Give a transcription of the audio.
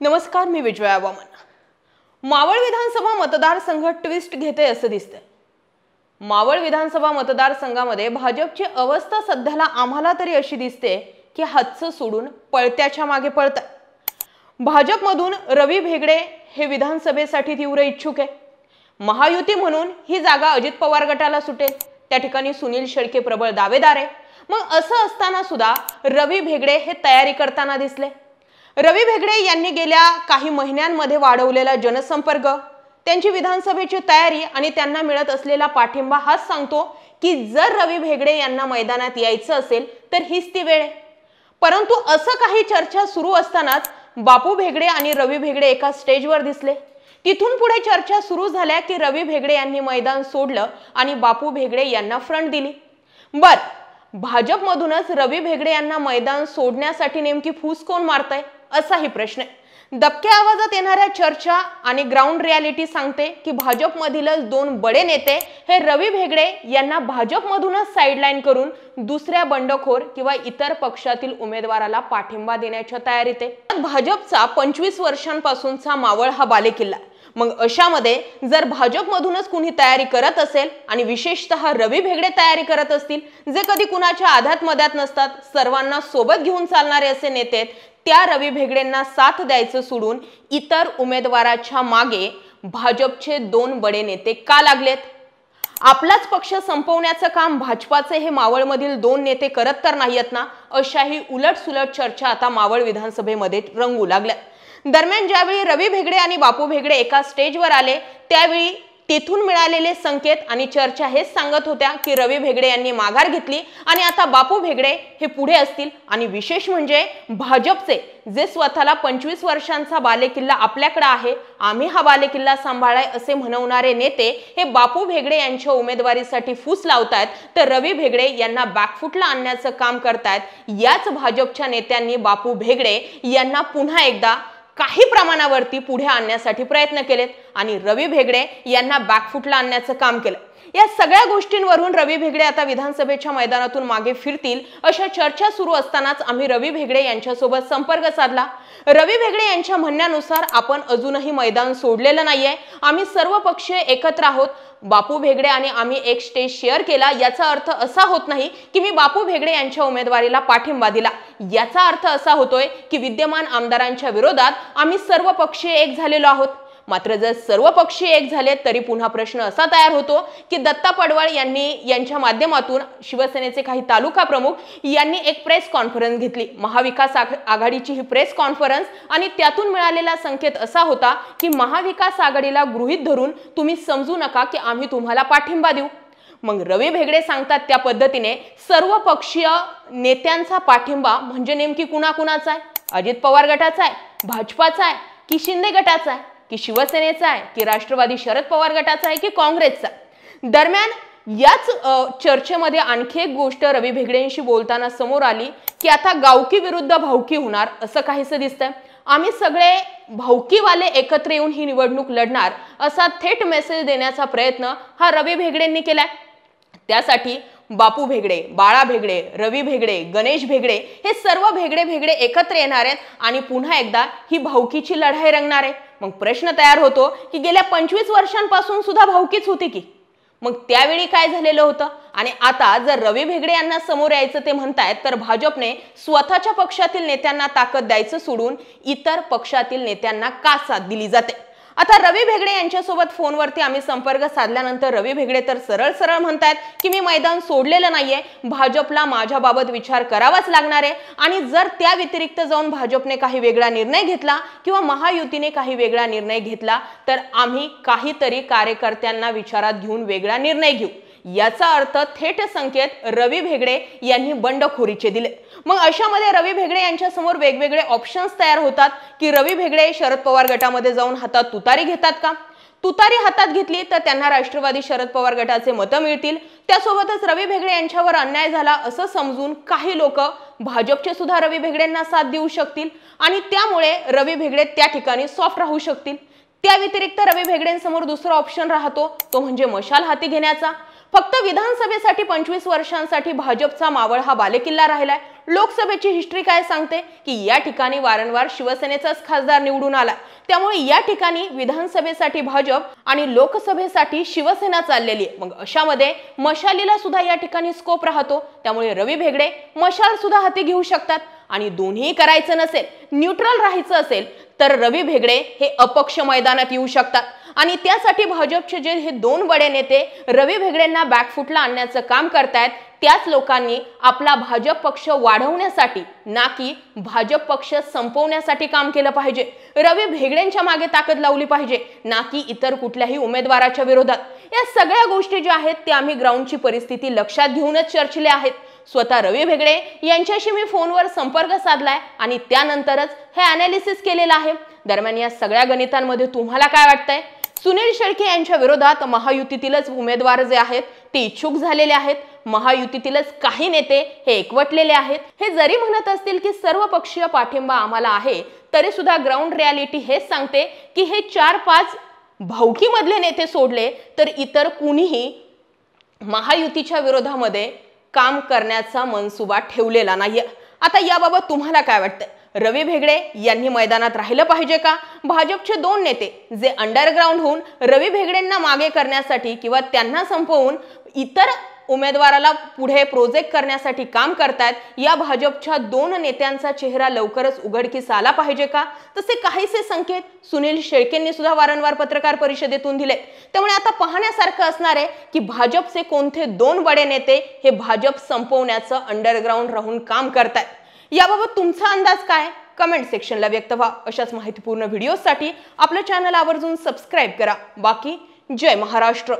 नमस्कार, मी विजया वामन। मावळ विधानसभा मतदारसंघ ट्विस्ट घेते असं दिसतंय। मावळ विधानसभा मतदारसंघामध्ये भाजपची अवस्था सध्याला आम्हाला तरी अशी दिसते की हातचं सोडून पळत्याच्या मागे पळतात। भाजपमधून रवी भेगडे हे विधानसभेसाठी तीव्र इच्छुक आहे। महायुती म्हणून ही जागा अजित पवार गटाला सुटेल, त्या ठिकाणी सुनील शेळके प्रबळ दावेदार आहे। मग असं असताना सुद्धा रवी भेगडे हे तयारी करताना दिसले। रवी भेगडे यांनी गेल्या काही महिन्यांमध्ये वाढवलेला जनसंपर्क, त्यांची विधानसभेची तयारी आणि त्यांना मिळत असलेला पाठिंबा हाच सांगतो की जर रवी भेगडे यांना मैदानात यायचं असेल तर हीच ती वेळ आहे। परंतु असं काही चर्चा सुरू असतानाच बापू भेगडे आणि रवी भेगडे एका स्टेजवर दिसले। तिथून पुढे चर्चा सुरू झाल्या की रवी भेगडे यांनी मैदान सोडलं आणि बापू भेगडे यांना फ्रंट दिली। भाजपमधूनच रवी भेगडे यांना मैदान सोडण्यासाठी नेमकी फूस कोण मारतंय असाही प्रश्न आहे। दबक्या आवाजात येणाऱ्या चर्चा आणि ग्राउंड रियालिटी सांगते की भाजपमधीलच दोन बडे नेते हे रवी भेगडे यांना भाजपमधूनच साइडलाईन करून दुसऱ्या बंडखोर किंवा इतर पक्षातील उमेदवाराला पाठिंबा देण्याच्या तयारीत आहे। भाजपचा 25 वर्षांपासूनचा मावळ हा बालेकिल्ला। मग अशामध्ये जर भाजपमधूनच कुणी तयारी करत असेल आणि विशेषतः रवी भेगडे तयारी करत असतील, जे कधी कुणाच्या आधात मध्यात नसतात, सर्वांना सोबत घेऊन चालणारे असे नेते आहेत, त्या रवी भेगडेंना साथ द्यायचं सोडून इतर उमेदवाराच्या मागे भाजपचे दोन बडे नेते का लागलेत? आपलाच पक्ष संपवण्याचं काम भाजपाचे हे मावळमधील दोन नेते करत तर नाहीत ना, अशाही उलटसुलट चर्चा आता मावळ विधानसभेमध्ये रंगू लागल्या। दरम्यान ज्यावेळी रवी भेगडे आणि बापू भेगडे एका स्टेजवर आले त्यावेळी तेथून मिळालेले संकेत आणि चर्चा हेच सांगत होत्या की रवी भेगडे यांनी माघार घेतली आणि आता बापू भेगडे हे पुढे असतील। आणि विशेष म्हणजे भाजपचे जे स्वतःला 25 वर्षांचा बालेकिल्ला आपल्याकडे आहे, आम्ही हा बालेकिल्ला सांभाळाय असे म्हणवणारे नेते हे बापू भेगडे यांच्या उमेदवारीसाठी फूस लावतायत, तर रवी भेगडे यांना बॅकफुटला आणण्याचं काम करतायत। याच भाजपच्या नेत्यांनी बापू भेगडे यांना पुन्हा एकदा काही प्रमाणावरती पुढे आणण्यासाठी प्रयत्न केलेत आणि रवी भेगडे यांना बॅकफुटला आणण्याचं काम केलं। या सगळ्या गोष्टींवरून रवी भेगडे आता विधानसभेच्या मैदानातून मागे फिरतील अशा चर्चा सुरू असतानाच आम्ही रवी भेगडे यांच्यासोबत संपर्क साधला। रवी भेगडे यांच्या म्हणण्यानुसार आपण अजूनही मैदान सोडलेलं नाहीये, आम्ही सर्व पक्षीय एकत्र आहोत। बापू भेगडे आणि आम्ही एक स्टेज शेअर केला, याचा अर्थ असा होत नाही की मी बापू भेगडे यांच्या उमेदवारीला पाठिंबा दिला। याचा अर्थ असा होतोय की विद्यमान आमदारांच्या विरोधात आम्ही सर्व पक्षीय एक झालेलो आहोत। मात्र जर सर्व पक्षी एक झाले तरी पुन्हा प्रश्न असा तयार होतो की दत्ता पडवळ यांच्या माध्यमातून शिवसेनेचे काही तालुका प्रमुख यांनी एक प्रेस कॉन्फरन्स घेतली, महाविकास आघाडीची ही प्रेस कॉन्फरन्स, आणि त्यातून मिळालेला संकेत असा होता की महाविकास आघाडीला गृहीत धरून तुम्ही समजू नका की आम्ही तुम्हाला पाठिंबा देऊ। मग रवी भेगडे सांगतात त्या पद्धतीने सर्व पक्षीय नेत्यांचा पाठिंबा म्हणजे नेमकी कुणाकुणाचा आहे? अजित पवार गटाचा आहे, भाजपाचा आहे की शिंदे गटाचा आहे की शिवसेनेचा आहे की राष्ट्रवादी शरद पवार गटाचा आहे की काँग्रेसचा? दरम्यान याच चर्चेमध्ये आणखी एक गोष्ट रवी भेगडेंशी बोलताना समोर आली की आता गावकी विरुद्ध भावकी होणार असं काहीसं दिसतंय। आम्ही सगळे भावकीवाले एकत्र येऊन ही निवडणूक लढणार असा थेट मेसेज देण्याचा प्रयत्न हा रवी भेगडेंनी केलाय। त्यासाठी बापू भेगडे, बाळा भेगडे, रवी भेगडे, गणेश भेगडे हे सर्व भेगडे एकत्र येणार आहेत आणि पुन्हा एकदा ही भावकीची लढाई रंगणार आहे। मग प्रश्न तयार होतो की गेल्या 25 वर्षांपासून सुद्धा भावकीच होती की? मग त्यावेळी काय झालेलं होतं? आणि आता जर रवी भेगडे यांना समोर यायचं ते म्हणतायत तर भाजपने स्वतःच्या पक्षातील नेत्यांना ताकद द्यायचं सोडून इतर पक्षातील नेत्यांना का साथ दिली जाते? आता रवी भेगडे यांच्यासोबत फोनवरती आम्ही संपर्क साधल्यानंतर रवी भेगडे तर सरळ म्हणतायत की मी मैदान सोडलेलं नाहीये, भाजपला माझ्याबाबत विचार करावाच लागणार आहे आणि जर त्या व्यतिरिक्त जाऊन भाजपने काही वेगळा निर्णय घेतला किंवा महायुतीने काही वेगळा निर्णय घेतला तर आम्ही काहीतरी कार्यकर्त्यांना विचारात घेऊन वेगळा निर्णय घेऊ। याचा अर्थ थेट संकेत रवी भेगडे यांनी बंडखोरीचे दिले। मग अशामध्ये रवी भेगडे यांच्या समोर वेगवेगळे ऑप्शन्स तयार होतात की रवी भेगडे शरद पवार गटामध्ये जाऊन हातात तुतारी घेतात का? तुतारी हातात घेतली तर त्यांना राष्ट्रवादी शरद पवार गटाचे मतं मिळतील, त्यासोबतच रवी भेगडे यांच्यावर अन्याय झाला असं समजून काही लोक भाजपचे सुद्धा रवी भेगडेंना साथ देऊ शकतील आणि त्यामुळे रवी भेगडे त्या ठिकाणी सॉफ्ट राहू शकतील। त्या व्यतिरिक्त रवी भेगडेंसमोर दुसरा ऑप्शन राहतो तो म्हणजे मशाल हाती घेण्याचा। फक्त विधानसभेसाठी 25 वर्षांसाठी भाजपचा मावळ हा बालेकिल्ला राहिलाय। लोकसभेची हिस्ट्री काय सांगते की या ठिकाणी वारंवार शिवसेनेचाच खासदार निवडून आला, त्यामुळे या ठिकाणी विधानसभेसाठी भाजप आणि लोकसभेसाठी शिवसेना चाललेली आहे। मग अशामध्ये मशालीला सुद्धा या ठिकाणी स्कोप राहतो, त्यामुळे रवी भेगडे मशाल सुद्धा हाती घेऊ शकतात। आणि दोन्ही करायचं नसेल, न्यूट्रल राहायचं असेल तर रवी भेगडे हे अपक्ष मैदानात येऊ शकतात आणि त्यासाठी भाजपचे जे हे दोन बडे नेते रवी भेगडेंना बॅकफुटला आणण्याचं काम करतायत, त्याच लोकांनी आपला भाजप पक्ष वाढवण्यासाठी ना की भाजप पक्ष संपवण्यासाठी काम केलं पाहिजे। रवी भेगडेंच्या मागे ताकद लावली पाहिजे, ना की इतर कुठल्याही उमेदवाराच्या विरोधात। या सगळ्या गोष्टी ज्या आहेत त्या आम्ही ग्राउंडची परिस्थिती लक्षात घेऊनच चर्चिल्या आहेत। स्वतः रवी भेगडे यांच्याशी मी फोनवर संपर्क साधलाय आणि त्यानंतरच हे अनालिसिस केलेलं आहे। दरम्यान या सगळ्या गणितांमध्ये तुम्हाला काय वाटतंय? सुनील शेळके यांच्या विरोधात महायुतीतीलच उमेदवार जे आहेत ते इच्छुक झालेले आहेत, महायुतीतीलच काही नेते हे एकवटलेले आहेत। हे जरी म्हणत असतील की सर्व पक्षीय पाठिंबा आम्हाला आहे, तरी सुद्धा ग्राउंड रियालिटी हेच सांगते की हे 4-5 भावकीमधले नेते सोडले तर इतर कुणीही महायुतीच्या विरोधामध्ये काम करण्याचा मनसुबा ठेवलेला नाहीये। आता याबाबत तुम्हाला काय वाटतंय? रवी भेगडे यांनी मैदानात राहिलं पाहिजे का? भाजपचे दोन नेते जे अंडरग्राऊंड होऊन रवी भेगडेंना मागे करण्यासाठी किंवा त्यांना संपवून इतर उमेदवाराला पुढे प्रोजेक्ट करण्यासाठी काम करतात, या भाजपच्या दोन नेत्यांचा चेहरा लवकरच उघडकीस आला पाहिजे का? तसे काहीसे संकेत सुनील शेळकेंनी सुद्धा वारंवार पत्रकार परिषदेतून दिले। त्यामुळे आता पाहण्यासारखं असणार आहे की भाजपचे कोणते दोन बडे नेते हे भाजप संपवण्याचं अंडरग्राऊंड राहून काम करतात। याबाबत तुमचा अंदाज काय? कमेंट सेक्शनला व्यक्त व्हा। अशाच माहितीपूर्ण व्हिडिओसाठी आपलं चॅनल आवर्जून सबस्क्राइब करा। बाकी जय महाराष्ट्र।